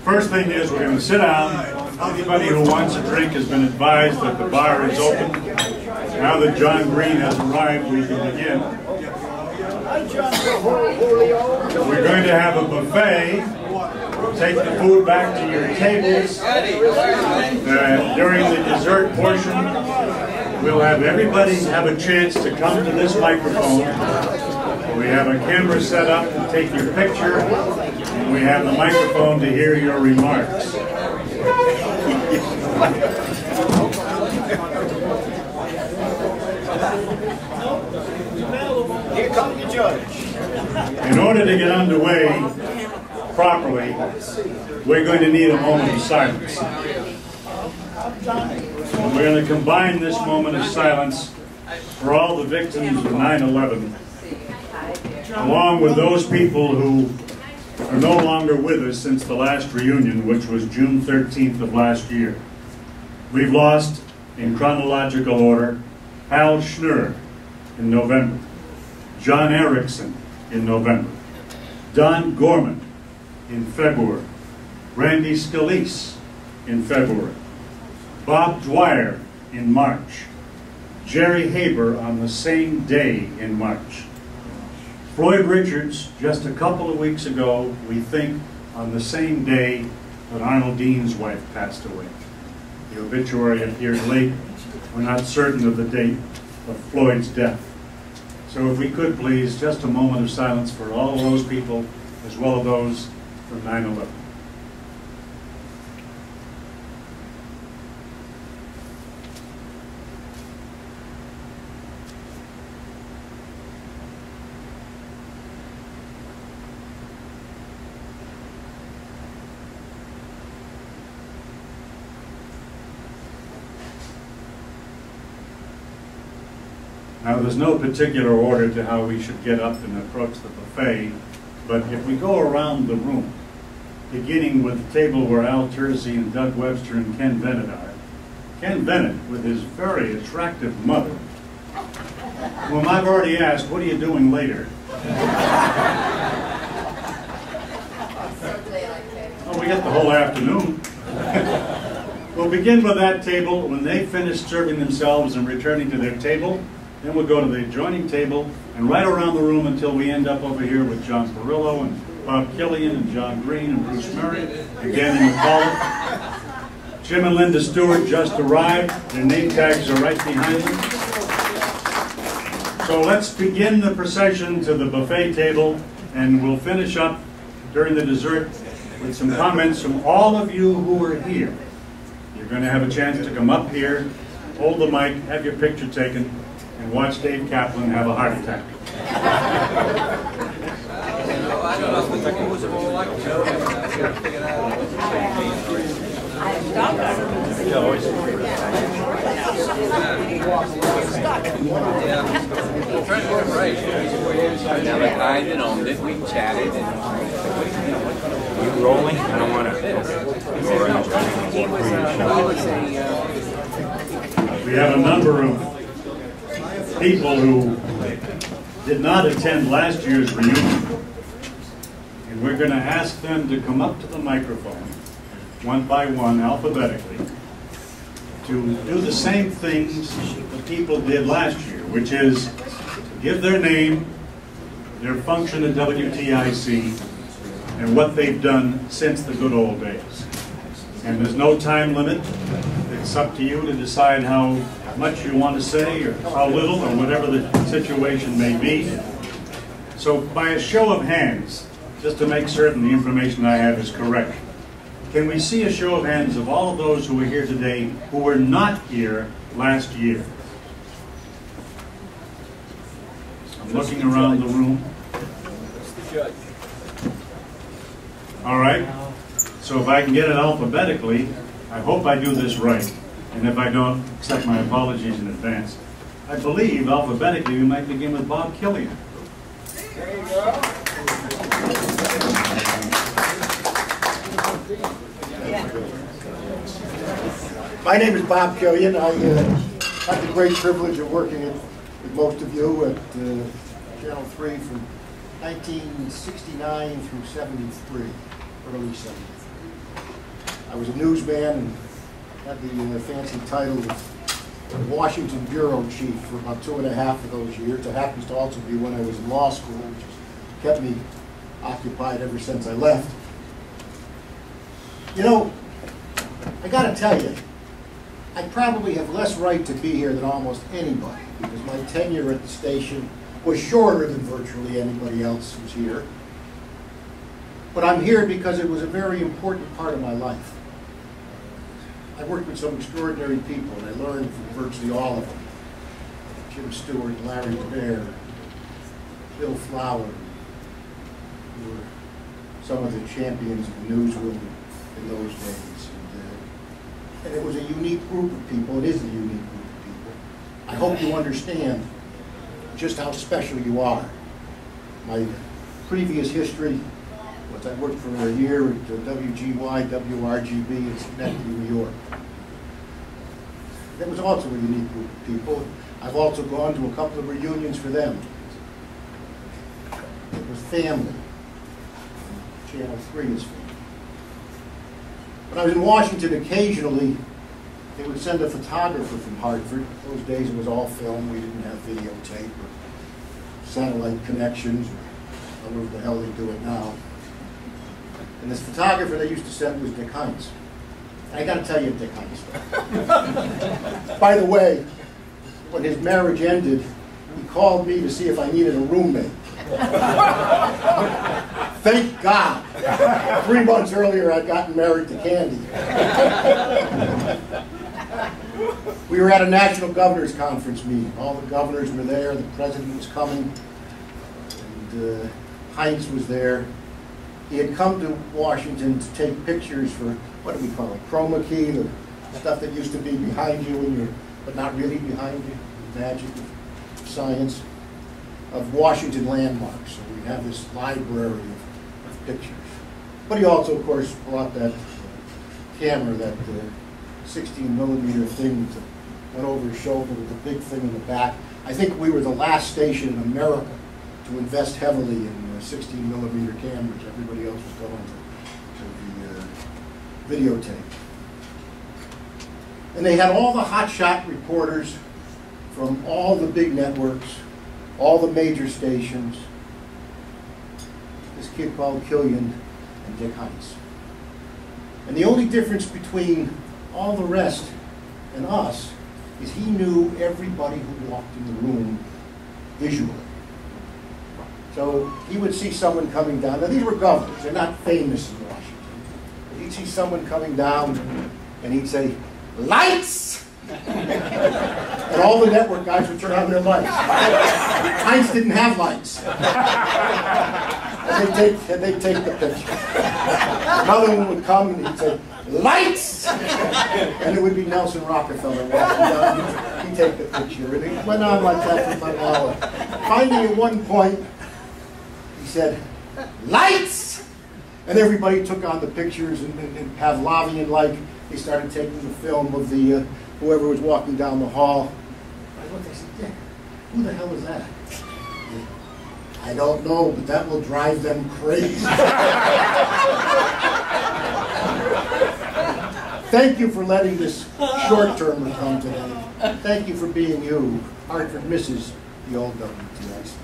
First thing is we're going to sit down. Anybody who wants a drink has been advised that the bar is open. Now that John Green has arrived, we can begin. We're going to have a buffet. Take the food back to your tables. During the dessert portion, we'll have everybody have a chance to come to this microphone. We have a camera set up to take your picture, and we have the microphone to hear your remarks. Here comes the judge. In order to get underway properly, we're going to need a moment of silence. And we're going to combine this moment of silence for all the victims of 9/11, along with those people who are no longer with us since the last reunion, which was June 13th of last year. We've lost, in chronological order, Hal Schnur in November, John Erickson in November, Don Gorman in February, Randy Scalise in February, Bob Dwyer in March, Jerry Haber on the same day in March, Floyd Richards just a couple of weeks ago, we think, on the same day that Arnold Dean's wife passed away. The obituary appeared late. We're not certain of the date of Floyd's death. So if we could please, just a moment of silence for all of those people, as well as those from 9/11. Now, there's no particular order to how we should get up and approach the buffet, but if we go around the room, beginning with the table where Al Tersey and Doug Webster and Ken Bennett are, Ken Bennett, with his very attractive mother, whom I've already asked, what are you doing later? Oh, we got the whole afternoon. We'll begin with that table. When they finish serving themselves and returning to their table, then we'll go to the adjoining table and right around the room until we end up over here with John Perillo and Bob Killian and John Green and Bruce Murray and Danny McCullough. Jim and Linda Stewart just arrived. Their name tags are right behind them. So let's begin the procession to the buffet table, and we'll finish up during the dessert with some comments from all of you who are here. You're going to have a chance to come up here, hold the mic, have your picture taken, and watch Dave Kaplan have a heart attack. We chatted and you rolling? I don't want to. We have a number of people who did not attend last year's reunion, and we're going to ask them to come up to the microphone, one by one, alphabetically, to do the same things the people did last year, which is to give their name, their function at WTIC, and what they've done since the good old days. And there's no time limit. It's up to you to decide how much you want to say, or how little, or whatever the situation may be. So by a show of hands, just to make certain the information I have is correct, can we see a show of hands of all of those who are here today who were not here last year? I'm looking around the room. All right? So if I can get it alphabetically, I hope I do this right. And if I don't, accept my apologies in advance. I believe alphabetically we might begin with Bob Killian. There you go. My name is Bob Killian. I had the great privilege of working with most of you at Channel 3 from 1969 through 73, early 73. I was a newsman and had the fancy title of Washington Bureau Chief for about 2.5 of those years. It happens to also be when I was in law school, which has kept me occupied ever since I left. You know, I gotta tell you, I probably have less right to be here than almost anybody, because my tenure at the station was shorter than virtually anybody else who's here. But I'm here because it was a very important part of my life. I worked with some extraordinary people, and I learned from virtually all of them. Jim Stewart, Larry Bear, Bill Flower, who were some of the champions of the newsroom in those days. And it was a unique group of people. It is a unique group of people. I hope you understand just how special you are. My previous history was I worked for a year at WGY, WRGB in Schenectady, New York. That was also a unique group of people. I've also gone to a couple of reunions for them. It was family. Channel 3 is family. When I was in Washington, occasionally they would send a photographer from Hartford. Those days it was all film. We didn't have videotape or satellite connections or however the hell they do it now. And this photographer they used to send was Dick Hines. I got to tell you Dick Hines. By the way, when his marriage ended, he called me to see if I needed a roommate. Thank God. 3 months earlier, I'd gotten married to Candy. We were at a National Governors Conference meeting. All the governors were there. The president was coming. And Heinz was there. He had come to Washington to take pictures for, what do we call it, chroma key, the stuff that used to be behind you, when you're, but not really behind you, the magic of science, of Washington landmarks. So we have this library of pictures. But he also, of course, brought that camera, that 16mm thing that went over his shoulder with a big thing in the back. I think we were the last station in America to invest heavily in 16mm cameras. Everybody else was going to the videotape. And they had all the hotshot reporters from all the big networks, all the major stations. This kid called Killian and Dick Hines. And the only difference between all the rest and us is he knew everybody who walked in the room visually. So he would see someone coming down. Now these were governors, they're not famous in Washington. But he'd see someone coming down and he'd say, "Lights!" And all the network guys would turn on their lights. Heinz didn't have lights. And they'd take the picture. Another one would come and he'd say, "Lights!" And it would be Nelson Rockefeller walking down. He'd take the picture. And it went on like that for about an hour. Finally, at one point, he said, "Lights!" And everybody took on the pictures, and Pavlovian-like, they started taking the film of the whoever was walking down the hall. I looked, I said, "Yeah, who the hell is that?" "I don't know, but that will drive them crazy." Thank you for letting this short-termer come today. Thank you for being you. Hartford misses the old WTIC.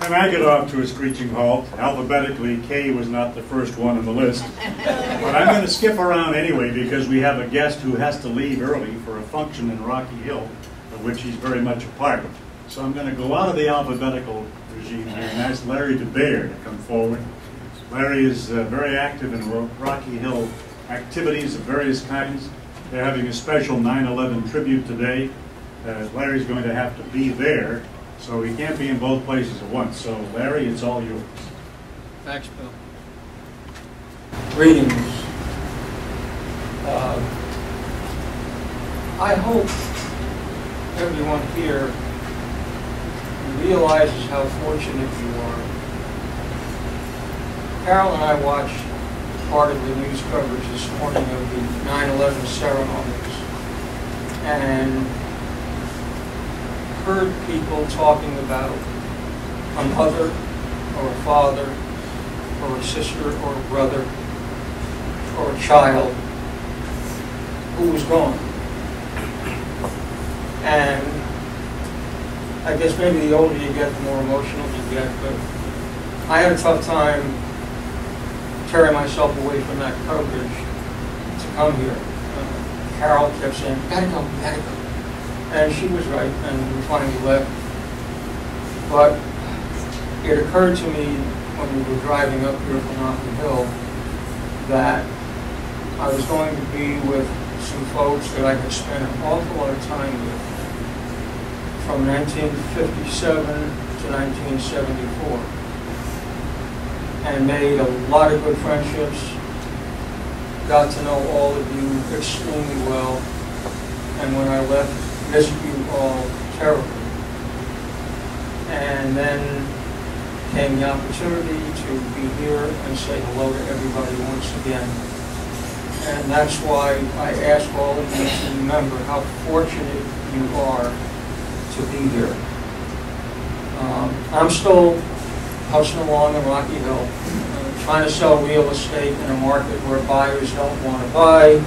And I get off to a screeching halt. Alphabetically, K was not the first one on the list. But I'm going to skip around anyway because we have a guest who has to leave early for a function in Rocky Hill, of which he's very much a part. So I'm going to go out of the alphabetical regime here and ask Larry DeBear to come forward. Larry is very active in Rocky Hill activities of various kinds. They're having a special 9/11 tribute today. Larry's going to have to be there So he can't be in both places at once. So Larry, it's all yours. Thanks, Bill. Greetings. I hope everyone here realizes how fortunate you are. Carol and I watched part of the news coverage this morning of the 9/11 ceremonies and heard people talking about a mother or a father or a sister or a brother or a child who was gone. And I guess maybe the older you get, the more emotional you get, but I had a tough time tearing myself away from that coverage to come here. Carol kept saying, "You gotta go, you gotta go." And she was right, and we finally left. But it occurred to me when we were driving up here from Rocky Hill that I was going to be with some folks that I had spent an awful lot of time with from 1957 to 1974 and made a lot of good friendships, got to know all of you extremely well, and when I left, missed you all terribly. And then came the opportunity to be here and say hello to everybody once again. And that's why I ask all of you to remember how fortunate you are to be here. I'm still hustling along in Rocky Hill, trying to sell real estate in a market where buyers don't want to buy,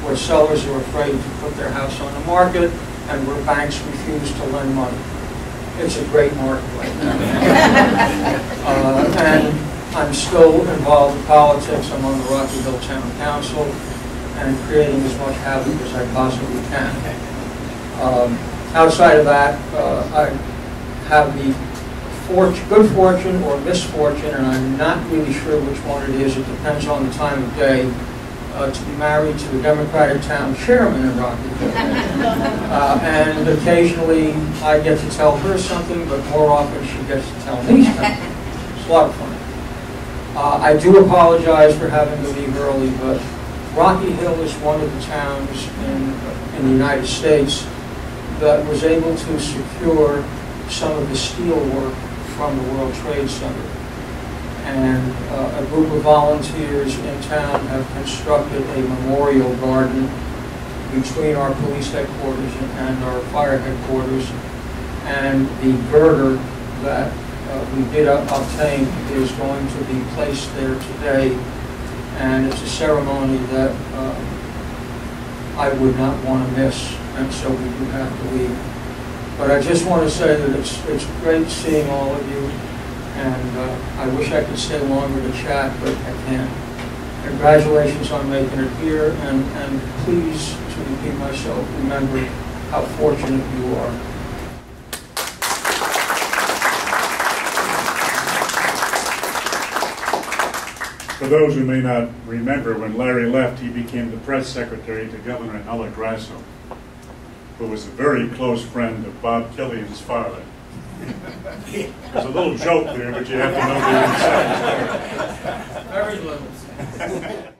where sellers are afraid to put their house on the market, and where banks refuse to lend money. It's a great market right now. And I'm still involved in politics. I'm on the Rocky Hill Town Council and creating as much havoc as I possibly can. Outside of that, I have the good fortune or misfortune, and I'm not really sure which one it is. It depends on the time of day. To be married to a Democratic town chairman in Rocky Hill. And occasionally I get to tell her something, but more often she gets to tell me something. It's a lot of fun. I do apologize for having to leave early, but Rocky Hill is one of the towns in the United States that was able to secure some of the steel work from the World Trade Center. And a group of volunteers in town have constructed a memorial garden between our police headquarters and our fire headquarters. And the girder that we did obtain is going to be placed there today. And it's a ceremony that I would not want to miss, and so we do have to leave. But I just want to say that it's great seeing all of you. And I wish I could stay longer to chat, but I can't. Congratulations on making it here, and please, to repeat myself, remember how fortunate you are. For those who may not remember, when Larry left, he became the press secretary to Governor Ella Grasso, who was a very close friend of Bob Killian's father. There's a little joke there, but you have to know the inside story. Very little.